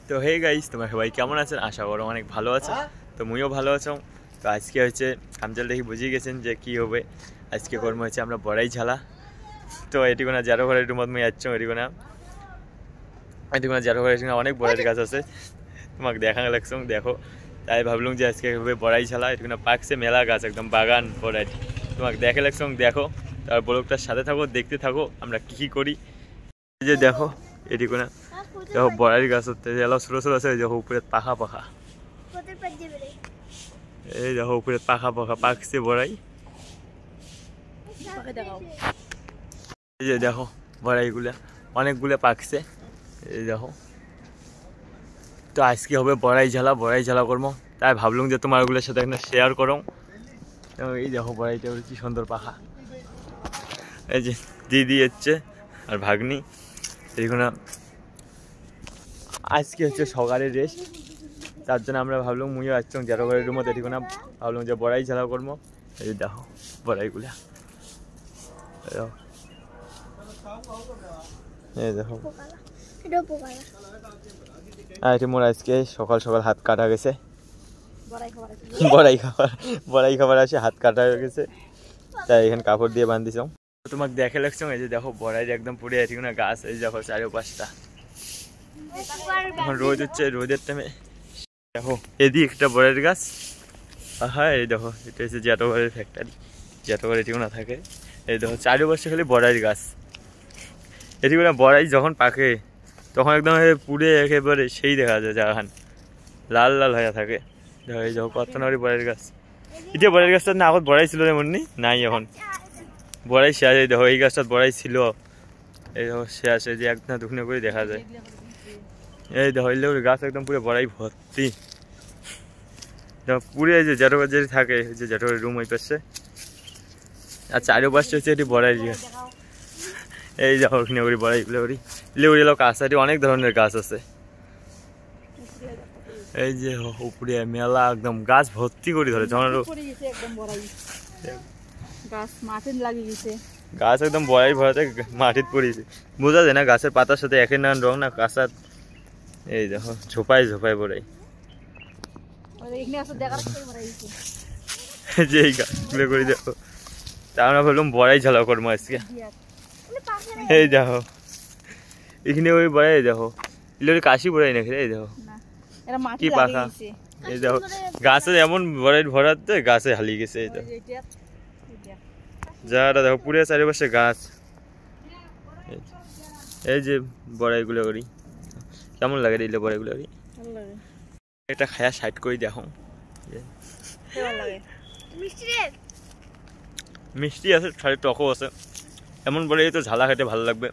তো hey guys, তোমরা সবাই কেমন আছেন? আশা করো অনেক ভালো আছো। তো মুইও ভালো আছো। তো আজকে হচ্ছে থামচাল দেখি বুঝিয়ে গেছেন যে কি হবে। আজকে কর্ম হচ্ছে আমরা বড়াই ঝালা। তো এটিকোনা যারো ঘরের রুমত মুই যাচ্ছ এটিকোনা যারো ঘরের অনেক বড়াইয়ের গাছ আছে, তোমাকে দেখা লাগছো দেখো। তাই ভাবলাম যে আজকে হবে বড়াই ঝালা। এটিকোনা পাকছে মেলা গাছ, একদম বাগান বড়াই। তোমাকে দেখে লাগছো দেখো, তার ব্লগটার সাথে থাকো, দেখতে থাকো আমরা কি কি করি। এই যে দেখো এটিকোনা দেখো বড়াইয়ের গাছ হচ্ছে এলো ছোটো ছোটো আছে, দেখো উপরে পাখা পাখা, এই দেখো উপরে পাখা পাখা পাকছে বড়াই। এই যে দেখো বড়াইগুলা অনেকগুলো পাকছে, এই দেখো। তো আজকে হবে বড়াই ঝালা করবো, তাই ভাবলাম যে তোমারগুলোর সাথে একটা শেয়ার করো। এই দেখো বড়াইটা কি সুন্দর পাখা। এই যে দিদি এসছে আর ভাগ্নি এইগুলো। আজকে হচ্ছে সকালের রেস্ট, তার জন্য আমরা ভাবলাম মুইও আসছি যারো ঘরের রুমত এটিকো না, ভাবলাম যে বড়াই ঝালা করবো। এই যে দেখো বড়াইগুলা, এই দেখো। আর এটি মোর আজকে সকাল সকাল হাত কাটা গেছে, বড়াই খাবার আসে হাত কাটা হয়ে গেছে, তাই এখানে কাপড় দিয়ে বান্ধিছ। তোমাকে দেখে লাগছো এই যে দেখো বড়াই একদম পুড়ে এটি না গাছ, এই দেখো 4-5টা। এখন রোদ হচ্ছে, রোদের টাইমে দেখো এদিকে একটা বড়াইয়ের গাছ। হ্যাঁ এই দেখো এটা হচ্ছে জ্যাটো ঘরের ফ্যাক্টরি, জ্যাটো ঘরে এটিও না থাকে। এই দেখো 4 খালি বড়াইয়ের গাছ। এটি করে বড়াই যখন পাকে তখন একদম পুড়ে একেবারে সেই দেখা যায়, জাহান লাল লাল হয়ে থাকে। দেখো এই দেখো কত নাড়ি বড়াইয়ের গাছ। এটা বড়াইয়ের গাছটা না আগত বড়াই ছিল এমন নাই, এখন বড়াই শেষ। এই দেখো এই গাছটা বড়াই ছিল, এই দেখো শেষ, এই যে একদম দুখানে করে দেখা যায়। এই দেখো এই গাছ একদম পুরো বড়াই ভর্তি। দেখো পুরো এই যে জ্যাটো যে থাকে, এই যে জ্যাটো রুম ওই পাশে, আর 4-5টা হচ্ছে এটি বড়াই গাছ। এই দেখো ওখানে ওই বড়াই লেউরি এলো গাছ, এটি অনেক ধরনের গাছ আছে। এই যে উপরে মেলা একদম গাছ ভর্তি করে ধরে, গাছ একদম বড়াই ভরাতে মাটিত পড়েছে, বোঝা যায় না গাছের পাতার সাথে একের নান রং না কাঁচা। এই দেখো ঝোপায় ঝোপায় বড়াই, যে এই গাছগুলো করে দেখো। তা আমরা ভাবলাম বড়াই ঝালা করবো আজকে। এই দেখো এখানে ওই বড়াই, দেখো এগুলো কাশি বড়াই নাকি, এই দেখো কি পাখা। এই দেখো গাছে এমন বড়াই ভরাতে গাছে হালিয়ে গেছে। এই দেখো যারা দেখো পুরো 4 গাছ। এই যে বড়াইগুলো করি কেমন লাগে, দিলে বড়াইগুলো করি একটা খায়া সাইড করে দেখো। মিষ্টি আছে, সাড়ে টকও আছে, এমন বড়াই তো ঝালা খেতে ভালো লাগবে।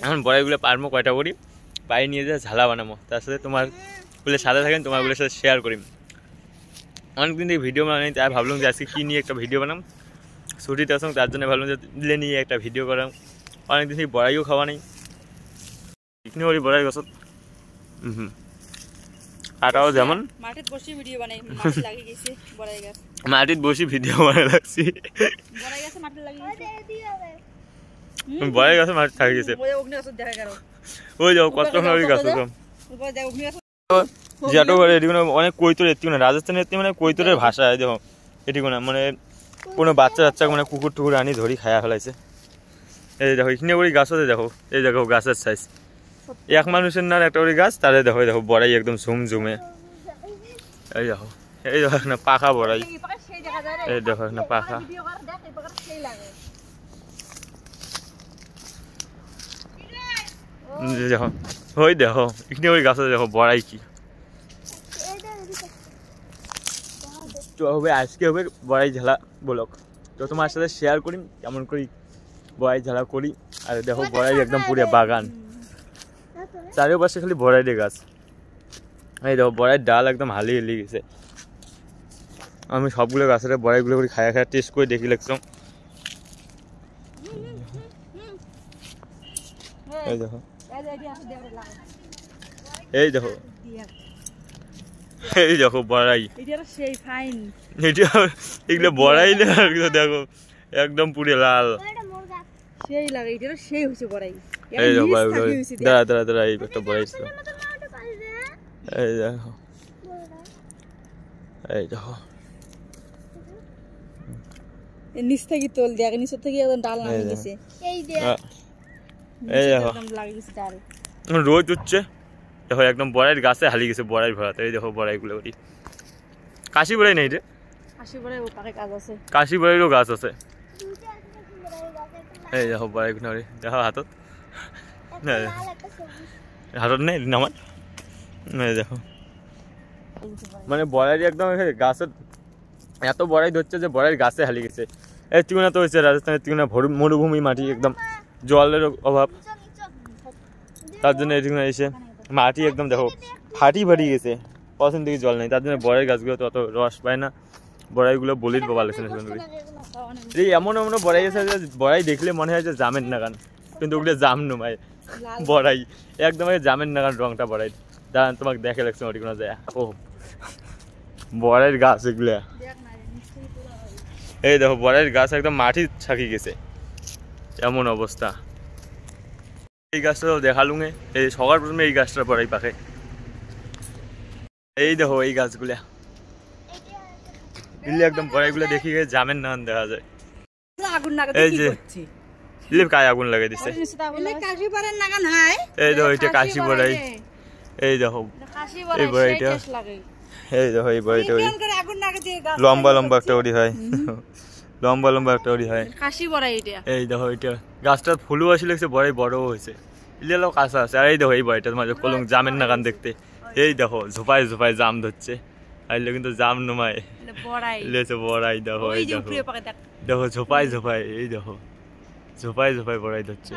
এখন বড়াইগুলো পারবো কয়টা করি পাই নিয়ে যা ঝালা বানাবো, তার সাথে তোমার গুলো সাথে থাকেন, তোমারগুলোর সাথে শেয়ার করি। অনেকদিন থেকে ভিডিও বানাই, তাই ভাবলাম যে আজকে কী নিয়ে একটা ভিডিও বানাম। ছুটিতে আসুন তার জন্য ভাবলাম যে দিলে নিয়ে একটা ভিডিও করাম। অনেকদিন থেকে বড়াইও খাওয়া নেই, এখানে ওই বড়াই গাছত কাটাও যেমন মাটিত বসি ভিডিও বানাই লাগছি, বড়াই গাছে মাটি থাকি গেছে। ওই যাও কত গাছ জ্যাটো ঘরে এটি অনেক কৈতর, এটি না রাজস্থানের এটি মানে কৈতরের ভাষা। দেখো এটি না মানে কোনো বাচ্চা মানে কুকুর টুকুর আনি ধরি খায়া ফেলাইছে। এই দেখো এখানে ওই গাছ আছে, দেখো এই দেখো গাছের সাইজ এক মানুষের না একটা ওই গাছ, তাহলে দেখো দেখো বড়াই একদম ঝুমঝুমে। এই দেখো না পাখা বড়াই, এই দেখো না পাখা। দেখো ওই দেখো এখানে ওই গাছ দেখো বড়াই কি। তো হবে আজকে হবে বড়াই ঝালা ব্লগ, তো তোমার সাথে শেয়ার করি কেমন করি বড়াই ঝালা করি। আর দেখো বড়াই একদম পুরো বাগান, 4 খালি বড়াইয়ের গাছ। এই দেখো বড়াইয়ের ডাল একদম হালিয়ে হালিয়ে গেছে। আমি সবগুলো গাছের বড়াইগুলো করে খায়া খায়া টেস্ট করে দেখি লাগছিলাম। এই দেখো এই দেখো এই দেখো বড়াই, এগুলো বড়াই দেখো একদম পুরো লাল, সেই লাগে এটা সেই হচ্ছে বড়াই। এই দেখো বড়াইগুলো দাঁড়া দাঁড়া দাঁড়া এই একটা বড়াই ছিল এই দেখো এই দেখো নিচ থেকে তোল দেখ নিচ থেকে একদম ডাল নামে গেছে এই দেখ এই দেখো একদম লাগে গেছে ডাল রোদ উঠছে দেখো একদম বড়াইয়ের গাছে হারিয়ে গেছে বড়াই ভরাতে এই দেখো বড়াইগুলো ওই কাশি বড়াই নেই রে কাশি বড়াই ও পাকে কাজ আছে কাশি বড়াইরও গাছ আছে এই দেখো বড়াইগুলো দেখো হাতত হাতত নেই আমার এই দেখো মানে বড়াই একদম গাছের এত বড়াই ধরছে যে বড়াইয়ের গাছে হারিয়ে গেছে এই তিগুনা তো হয়েছে রাজস্থানের তিগুনা মরুভূমি মাটি একদম জলের অভাব তার জন্য এই তিগুনা এসে মাটি একদম দেখো ফাটি গেছে পছন্দ থেকে জল নেই তার জন্য বড়াই গাছগুলো তো অত রস পায় না বড়াইগুলো বলির বাবা লাগছে না সেখানে এই এমন এমন বড়াই আছে যে বড়াই দেখলে মনে হয় যে জামের নাগান কিন্তু ওগুলো জাম নয় বড়াই একদম জামের নাগান রংটা বড়াই দাঁড়ান তোমাকে দেখে লাগছে ওটি কোনো যায় ও বড়াইয়ের গাছ এগুলো এই দেখো বড়াইয়ের গাছ একদম মাটি ছাকি গেছে এমন অবস্থা এই গাছটা দেখালুঙে এই সবার প্রথমে এই গাছটা বড়াই পাকে এই দেখো এই গাছগুলা ইলে একদম বড়াইগুলো দেখি গিয়ে জামের নাগান দেখা যায় এই যে ইলে কায় আগুন লাগিয়ে দিছে এই দেখো এটা কাশি বড়াই এই দেখো এই বড়াইটা এই দেখো এই বড়াইটা লম্বা লম্বা একটা ওড়ি হয় লম্বা লম্বা একটা ওড়ি হয় কাশি বড়াই এটা এই দেখো এটা গাছটার ফুলও আসি লাগছে বড়াই বড়ও হয়েছে ইলেও কাঁচা আছে আর এই দেখো এই বড়াইটার মাঝে কলম জামের নাগান দেখতে এই দেখো ঝোপায় ঝোপায় জাম ধরছে আইলে কিন্তু জাম নমায় বড়াই দেখো এই দেখো দেখো ঝোপায় ঝোপায় এই দেখো ঝোপায় ঝোপায় বড়াই ধরছে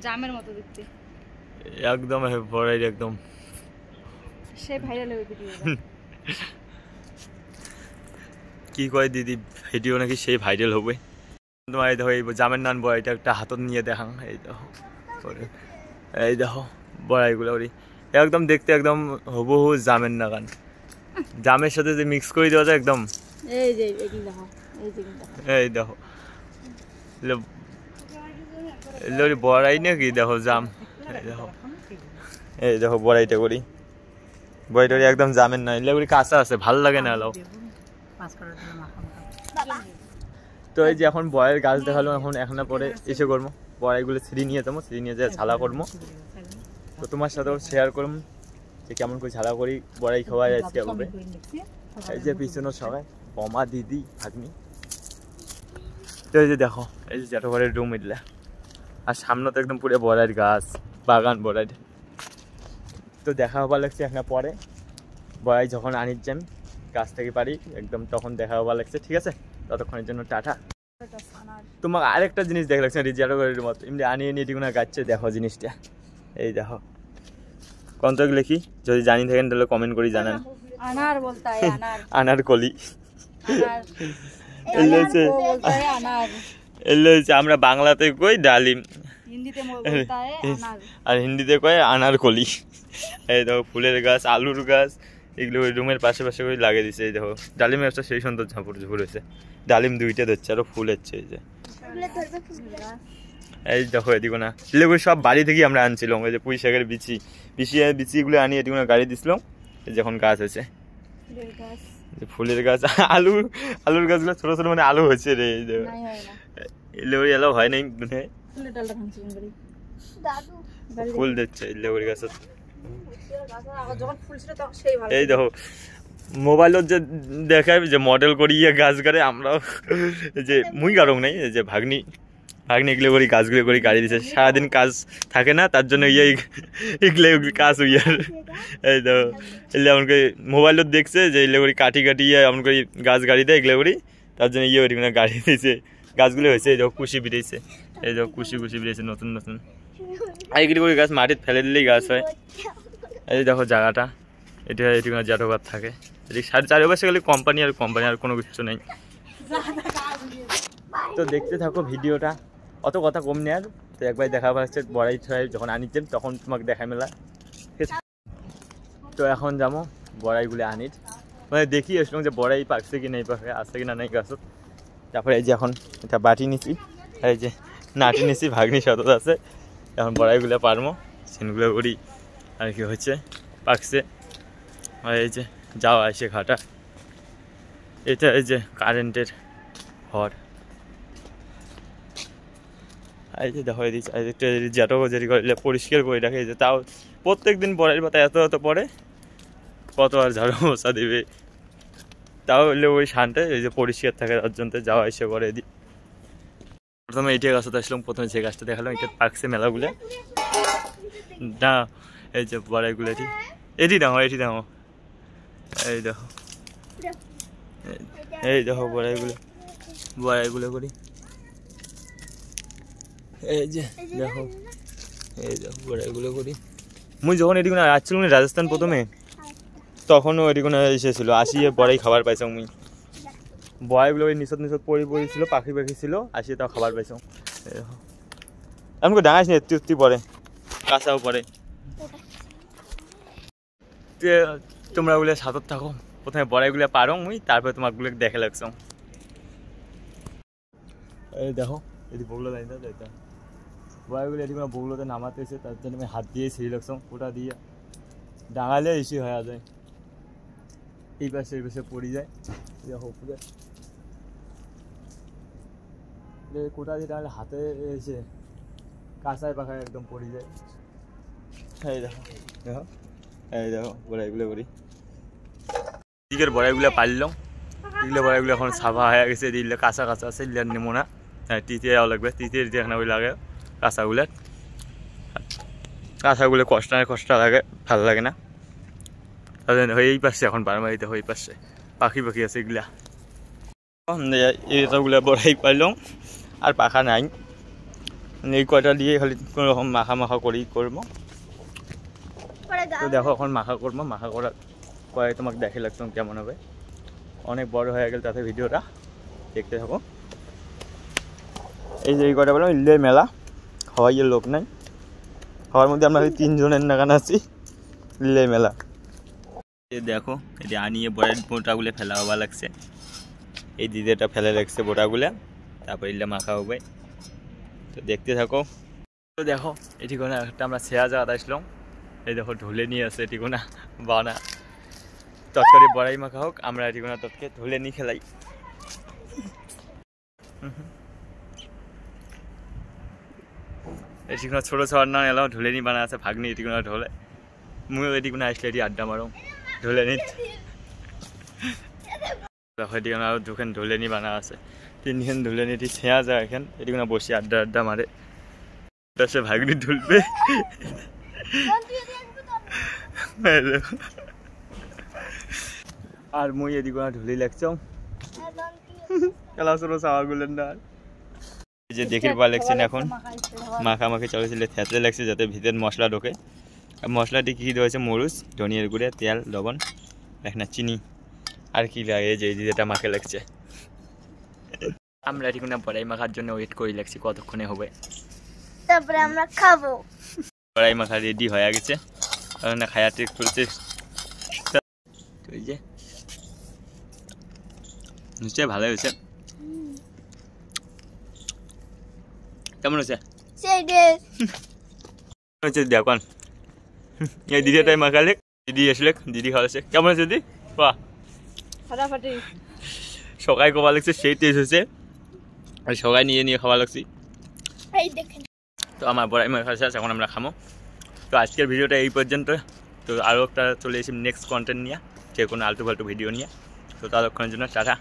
জামের মতো দেখতে একদম বড়াই একদম সে ভাইরাল হয়ে ভিডিও কি কয় দিদি ভিডিও নাকি সেই ভাইরাল হবে তোমার এই দেখো এই জামের নান বড়াইটা একটা হাতত নিয়ে দেখাং এই দেখো এই দেখো বড়াইগুলো ওরি একদম দেখতে একদম হুবহু জামের নাগান জামের সাথে যে মিক্স করে দেওয়া যায় একদম এই যে দেখো এই দেখো বড়াই নাকি দেখো জাম এই দেখো এই দেখো বড়াইটা করি বড়াইটা একদম জামের না এগুলি কাঁচা আছে ভালো লাগে না এলাও তো এই যে এখন বড়াইয়ের গাছ দেখালো এখন পরে এসে করবো বড়াইগুলো ছিঁড়ি নিয়ে যাবো ছিঁড়ি নিয়ে যায় ঝালা করবো তো তোমার সাথেও শেয়ার করবো যে কেমন করে ঝালা করি বড়াই খাওয়াই আজকে হবে এই যে পিছনে সবাই বমা দিদি ভাগ্নি তো এই যে দেখো এই যে জ্যাঠঘরের রুম এগুলা আর সামনে তো একদম পুরো বড়াইয়ের গাছ বাগান বড়াইয়ের তো দেখা হবার লাগছে এখন পরে বড়াই যখন আনির যান গাছ থেকে পারি একদম তখন দেখা হবার লাগছে ঠিক আছে ততক্ষণের জন্য টাটা তোমাকে আরেকটা জিনিস দেখা লাগছে জ্যাঠঘরের মতো এমনি আনিয়ে নিয়ে টিকুনা গাচ্ছে দেখো জিনিসটা এই দেখো কন্তক লিখি যদি জানি থাকেন তাহলে কমেন্ট করে জানান আনার বলতে হয় আনার আনার কলি আমরা বাংলাতে কই ডালিম হিন্দিতে বলতে হয় আনার আর হিন্দিতে কয় আনার কলি এই দেখো ফুলের গাছ আলুর গাছ এগুলো ওই রুমের পাশে পাশে করে লাগিয়ে দিছে এই দেখো ডালিমের একটা সেই সুন্দর ঝাঁপুর ঝুপুর হয়েছে ডালিম দুইটা ধরছে আরো ফুল হচ্ছে এই যে এই দেখো এদিকে না এগুলো সব বাড়ি থেকেই আমরা আনছিলাম এই যে পুঁই শাকের বিচিগুলো আনি এদিকে গাড়ি দিছিলাম যখন গাছ হয়েছে ফুলের গাছ আলুর গাছগুলো ছোট ছোট মানে আলু হয়েছে রে এই দেখো এগুলো এলাও হয় নাই মানে ফুল দিচ্ছে এগুলো গাছ এই দেখো মোবাইলত যে দেখায় যে মডেল করিয়ে গাছ করে আমরাও যে মুই কারণ নাই যে ভাগ্নি এগুলো করি গাছগুলো করি গাড়ি দিচ্ছে সারাদিন কাজ থাকে না তার জন্য এগুলো কাজ হইয়ার এই তো এগুলো এমন করে মোবাইলত দেখছে যে এগুলো করি কাটিয়ে এমন করি গাছ গাড়ি দেয় এগুলো করি তার জন্য ওই গাড়ি দিয়েছে গাছগুলো হয়েছে এই দেখো কুশি বেরিয়েছে এই দেখো কুশি বেরিয়েছে নতুন আর এগুলো করি গাছ মাটিতে ফেলে দিলেই গাছ হয় এই দেখো জায়গাটা এটা জ্যাঠঘর থাকে এদিকে চারিপাশে গেলে কোম্পানি আর কোনো কিছু নেই তো দেখতে থাকো ভিডিওটা অত কথা কম নেই আর তো একবার দেখা পাচ্ছে বড়াই ছয় যখন আনিতেন তখন তোমাকে দেখাই মেলা ঠিক আছে তো এখন যাবো বড়াইগুলো আনির মানে দেখি আসলাম যে বড়াই পাকছে কি নেই পাকে আসছে কি না নেই গাছত তারপরে এই যে এখন এটা বাটি নিচ্ছি এই যে নাটি নিছি ভাগ্নি সতত আছে এখন বড়াইগুলো পারমো সিনগুলো করি আর কি হচ্ছে পাকছে আর এই যে যাওয়া আসে ঘাটা এটা এই যে কারেন্টের ঘর এই যে দেখো এই যেটুকু যেটি করলে পরিষ্কার করে রাখে যে তাও প্রত্যেক দিন বড়াইয়ের পাতা এত এত পরে কত আর ঝাড়ু মশা দিবে তাও হলে ওই শানটা এই যে পরিষ্কার থাকে তার জন্য যাওয়া এসে করে দিই প্রথমে এইটা গাছটা আসলাম প্রথমে যে গাছটা দেখালাম এটা পাকছে মেলাগুলো না এই যে বড়াইগুলো এটি দেখো এই দেখো এই দেখো বড়াইগুলো করি এই যে দেখো বড়াইগুলো করি মুই যখন এটি কোনো আসছিলাম রাজস্থান প্রথমে তখনও এটি কোনো এসেছিল আসিয়ে বড়াই খাবার পাইছাম মুই বড়াইগুলো ওই নিচত পড়েছিল পাখি ছিল আসিয়ে তাও খাবার পাইছাম এমন ডাঙাইস নি এত্তি পরে কাঁচাও পরে তোমরা ওগুলো সাঁতর থাকো প্রথমে বড়াইগুলো পারো মুই তারপরে তোমারগুলো দেখে লাগছাম এই দেখো এটি বগলো লাইন যাইতা বড়াইগুলো এটি কোনো বগলোতে নামাতে এসে তার জন্য আমি হাত দিয়ে ছিঁড়ে লাগছাম ওটা দিয়ে ডাঙালে এসে হয়ে যায় এই পাশে পড়ে যায় দেখো পুরো কোটা দিয়ে ডাঙালে হাতে এসে কাঁচায় পাখায় একদম পড়ে যায় এই দেখো বড়াইগুলো করি দিকের বড়াইগুলো পারলাম এগুলো বড়াইগুলো এখন সাফা হয়ে গেছে দিলে কাঁচা আছে দিলে নেবো না তিতে যাওয়া লাগবে তিতে এখানে ওই লাগে কাঁচাগুলো কষ্ট লাগে ভালো লাগে না এই পাশে এখন বারমারিতে ওই পাশে পাখি আছে এগুলা এতগুলো বড়াই পাইলাম আর পাখা নাই এই কয়টা দিয়ে খালি কোনো রকম মাখা করবো তো দেখো এখন মাখা করার পরে তোমাকে দেখে লাগতাম কেমন হবে অনেক বড় হয়ে গেল তাতে ভিডিওটা দেখতে থাকো এই যে এই কয়টা বললাম ইল্লে মেলা হওয়াইয়ের লোক নাই হওয়ার মধ্যে আমরা 3 জনের নাগান আছি ইল্লে মেলা দেখো এটি আনিয়ে বড়ার বোটাগুলো ফেলা হওয়া লাগছে এই দিদিটা ফেলে লাগছে বোটাগুলো তারপর ইল্লে মাখা হবে তো দেখতে থাকো তো দেখো এটি কোনো একটা আমরা ছেঁড়া জায়গাতে আসলাম এই দেখো ঢোলে নিয়ে আসে এটি কোনো বানা তৎকারি বড়াই মাখা হোক আমরা এটি কোনো তৎকে ঢোলে নিয়ে খেলাই এটি কোনো ছোটো ছোয়ার না এলাম ঢোলে নিয়ে বানা আছে ভাগ্নি এটি কোনো ঢোলে মুইও এটি কোনো আসলে এটি আড্ডা মারো ঢোলে নিত দেখো এটি কোনো আরও দুখান ঢোলে নিয়ে বানা আছে 3খান ঢোলে নিয়ে এটি ছেঁড়া যায় এখান এটি কোনো বসে আড্ডা মারে সে ভাগ্নি ঢুলবে আর মুই এদিক ঢুলি লাগছাম খেলা ছোট চাওয়াগুলোর না যে দেখির পা লাগছেন এখন মাখামাখি চলেছিল থেতলে লাগছে যাতে ভিতরে মশলা ঢোকে মশলাটি কী রয়েছে মরিচ ধনিয়ার গুঁড়ে তেল লবণ এখন চিনি আর কি লাগে যে যেটা মাখে লাগছে আমরা এটি কোনো বড়াই মাখার জন্য ওয়েট করে লাগছি কতক্ষণে হবে তারপরে আমরা খাবো বড়াই মাখা রেডি হয়ে গেছে না খায়াতে খুলছে এই যে নিশ্চয় ভালো হয়েছে কেমন হয়েছে দেখুন এই দিদিটাই মাখালে দিদি আসলে দিদি খাওয়াছে কেমন হয়েছে দিদি বাহ ফাটাফাটি সকাই খাওয়া লাগছে সেই টেস্ট হয়েছে আর সকাই নিয়ে খাওয়া লাগছি তো আমার বড়াই মাখা শেষ এখন আমরা খামো তো আজকের ভিডিওটা এই পর্যন্ত তো আরও একটা চলে এসেছি নেক্সট কন্টেন্ট নিয়ে যে কোনো আলতু ফালতু ভিডিও নিয়ে তো ততক্ষণের জন্য টাটা।